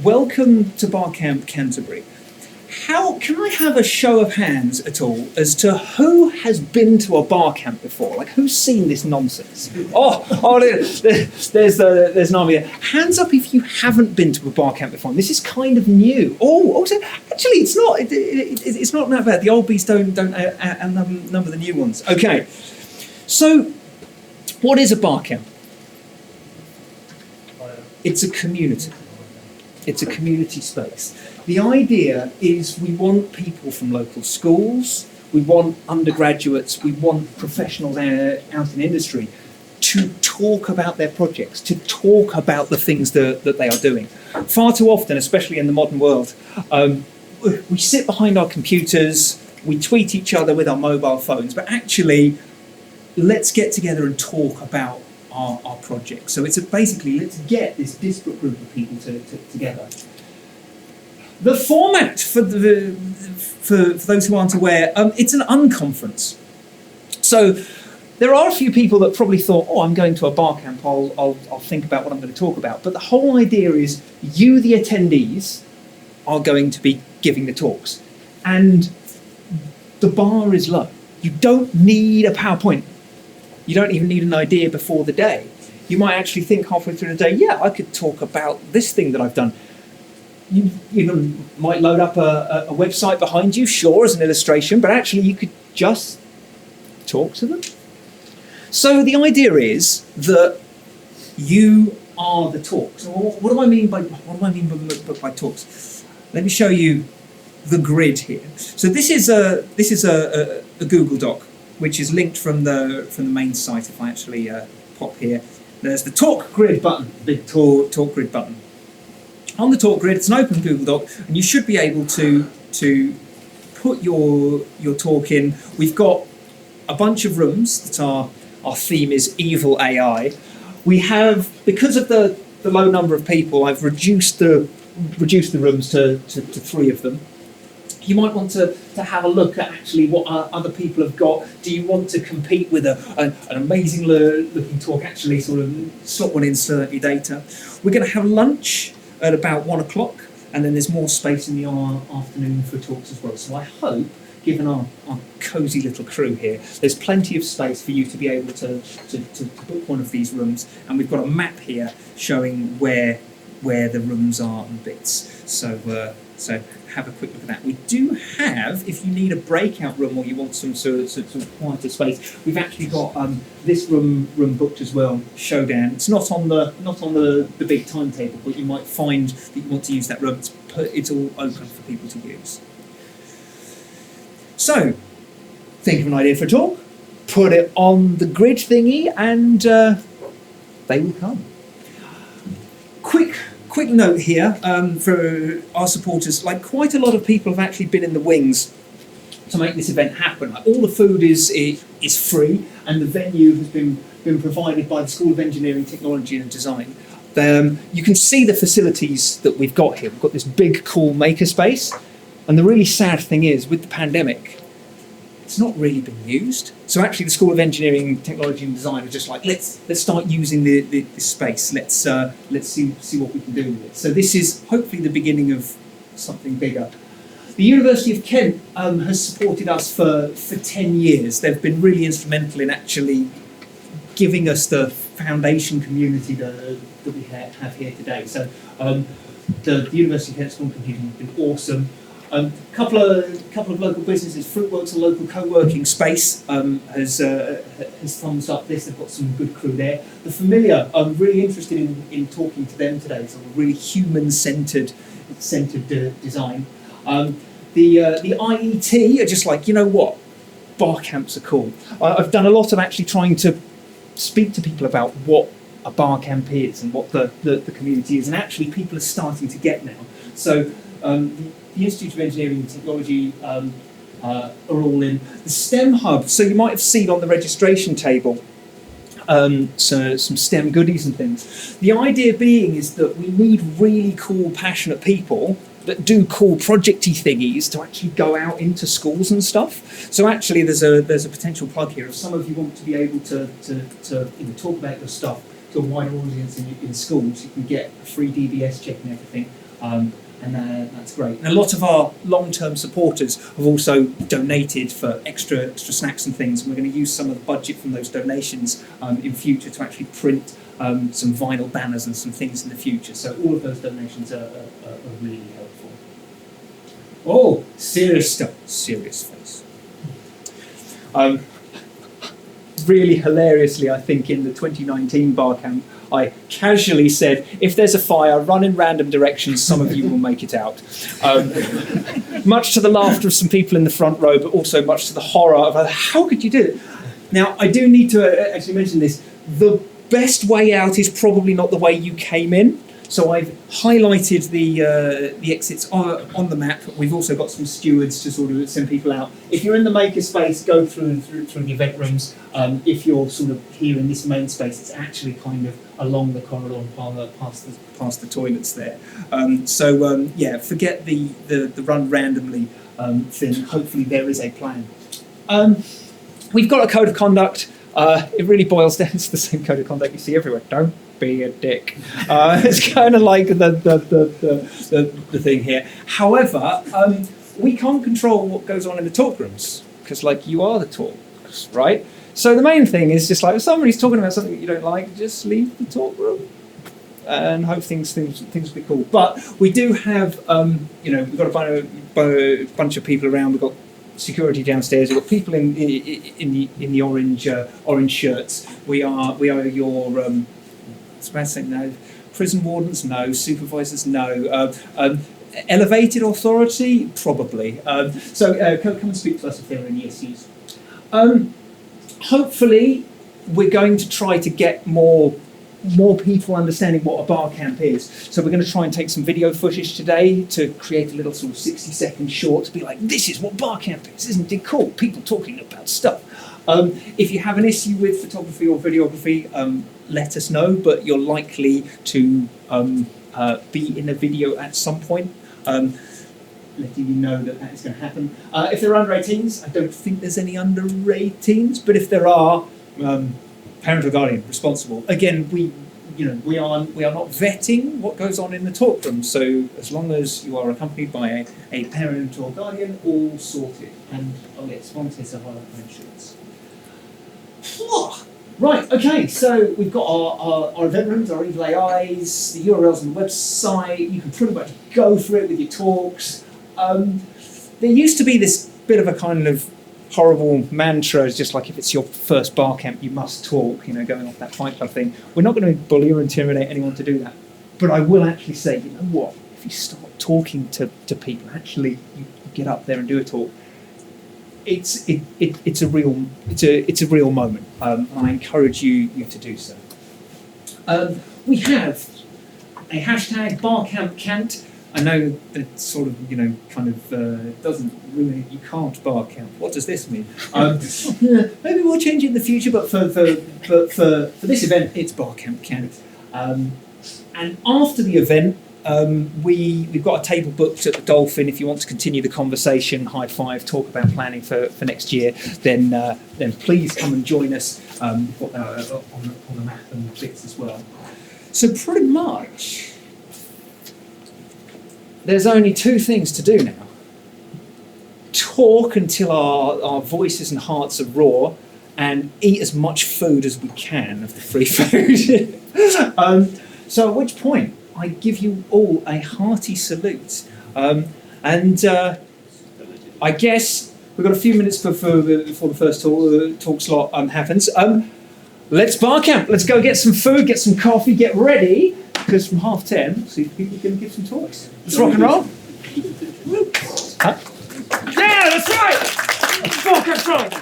welcome to Barcamp Canterbury. How can I have a show of hands at all as to who has been to a bar camp before? Like, who's seen this nonsense? There's an army there. Hands up if you haven't been to a bar camp before. And this is kind of new. Actually, it's not. It's not that bad. The old bees don't outnumber the new ones. Okay, so what is a bar camp? It's a community. It's a community space. The idea is we want people from local schools, we want undergraduates, we want professionals out in industry to talk about their projects, to talk about the things that they are doing. Far too often, especially in the modern world, we sit behind our computers, we tweet each other with our mobile phones, but actually, let's get together and talk about our projects. So it's basically, let's get this disparate group of people together. The format, for those who aren't aware, it's an unconference. So there are a few people that probably thought, I'm going to a bar camp, I'll think about what I'm going to talk about. But the whole idea is you, the attendees, are going to be giving the talks. And the bar is low. You don't need a PowerPoint. You don't even need an idea before the day. You might actually think halfway through the day, I could talk about this thing that I've done. You even might load up a website behind you, sure, as an illustration, but actually you could just talk to them. So the idea is that you are the talks. What do I mean by talks? Let me show you the grid here. So this is a Google Doc, which is linked from the main site. If I actually pop here, there's the talk grid button, big talk grid button. On the talk grid, it's an open Google Doc, and you should be able to put your talk in. We've got a bunch of rooms that our theme is evil AI. We have, because of the low number of people, I've reduced the rooms to 3 of them. You might want to have a look at actually what other people have got. Do you want to compete with an amazing looking talk, actually sort of slot one in, insert your data? We're going to have lunch at about 1 o'clock, and then there's more space in the afternoon for talks as well. So I hope, given our cosy little crew here, there's plenty of space for you to be able to book one of these rooms. And we've got a map here showing where the rooms are and bits. So have a quick look at that. We do have, if you need a breakout room or you want some sort of quieter space, we've actually got this room booked as well, Showdown. It's not on the big timetable, but you might find that you want to use that room. It's all open for people to use. So, think of an idea for a talk, put it on the grid thingy, and they will come. Quick note here for our supporters, like quite a lot of people have actually been in the wings to make this event happen. Like, all the food is free, and the venue has been provided by the School of Engineering, Technology and Design. You can see the facilities that we've got here. We've got this big, cool makerspace, and the really sad thing is, with the pandemic, it's not really been used. So actually the School of Engineering, Technology and Design are just like, let's start using this space. Let's see what we can do with it. So this is hopefully the beginning of something bigger. The University of Kent has supported us for 10 years. They've been really instrumental in actually giving us the foundation community that we have here today. So the University of Kent School of Computing has been awesome. Couple of local businesses, Fruitworks, a local co-working space, has thumbs up this. They've got some good crew there. The Familiar, I'm really interested in talking to them today. It's a really human-centered design. The IET are just like, you know what, bar camps are cool. I've done a lot of actually trying to speak to people about what a bar camp is and what the community is, and actually people are starting to get now. So the Institute of Engineering and Technology are all in. The STEM Hub, so you might have seen on the registration table some STEM goodies and things. The idea being is that we need really cool, passionate people that do cool projecty thingies to actually go out into schools and stuff. So actually there's a potential plug here. If some of you want to be able to talk about your stuff to a wider audience in schools, you can get a free DBS check and everything. And that's great. And a lot of our long-term supporters have also donated for extra snacks and things. And we're going to use some of the budget from those donations in future to actually print some vinyl banners and some things in the future. So all of those donations are really helpful. Oh, serious stuff. Serious face. Really hilariously, I think in the 2019 Barcamp, I casually said, if there's a fire, run in random directions, some of you will make it out. Much to the laughter of some people in the front row, but also much to the horror of how could you do it? Now, I do need to actually mention this. The best way out is probably not the way you came in. So I've highlighted the exits on the map. We've also got some stewards to sort of send people out. If you're in the maker space, go through the event rooms. If you're sort of here in this main space, it's actually kind of along the corridor and past the toilets there. Yeah, forget the run randomly thing. Hopefully there is a plan. We've got a code of conduct. It really boils down to the same code of conduct you see everywhere. Don't be a dick. It's kind of like the thing here. However, we can't control what goes on in the talk rooms because, like, you are the talks, right? So the main thing is just like if somebody's talking about something that you don't like, just leave the talk room and hope things will be cool. But we do have, we've got a bunch of people around. We've got security downstairs. We've got people in the orange shirts. We are your no, prison wardens, no, supervisors, no, elevated authority, probably. So come and speak to us if there are any issues. Hopefully, we're going to try to get more people understanding what a bar camp is. So we're going to try and take some video footage today to create a little sort of 60-second short to be like, this is what bar camp is, isn't it cool? People talking about stuff. If you have an issue with photography or videography, let us know, but you're likely to be in a video at some point, letting you know that is going to happen. If there are under 18s, I don't think there's any under 18s, but if there are, parent or guardian responsible. Again, we are not vetting what goes on in the talk room, so as long as you are accompanied by a parent or guardian, all sorted. And yes, volunteers are hired for insurance. Right, okay, so we've got our event rooms, our evil AIs, the URLs on the website. You can pretty much go for it with your talks. There used to be this bit of a kind of horrible mantra, just like if it's your first bar camp, you must talk, going off that Fight Club thing. We're not going to bully or intimidate anyone to do that. But I will actually say, you know what, if you start talking to people, actually you get up there and do a talk, it's a real moment. And I encourage you to do so. We have a hashtag Barcamp Cant. I know that sort of, doesn't really, you can't bar camp. What does this mean? Maybe we'll change it in the future, but for this event, it's Barcamp Cant. And after the event, we've got a table booked at the Dolphin. If you want to continue the conversation, high five, talk about planning for next year, then please come and join us. We've got that on the map and the bits as well. So pretty much, there's only two things to do now. Talk until our voices and hearts are raw, and eat as much food as we can of the free food. So at which point, I give you all a hearty salute. I guess we've got a few minutes before the first talk slot happens. Let's bar camp. Let's go get some food, get some coffee, get ready, because from 10:30, see if people are going to give some talks. Let's rock and roll. Huh? Yeah, that's right. That's right.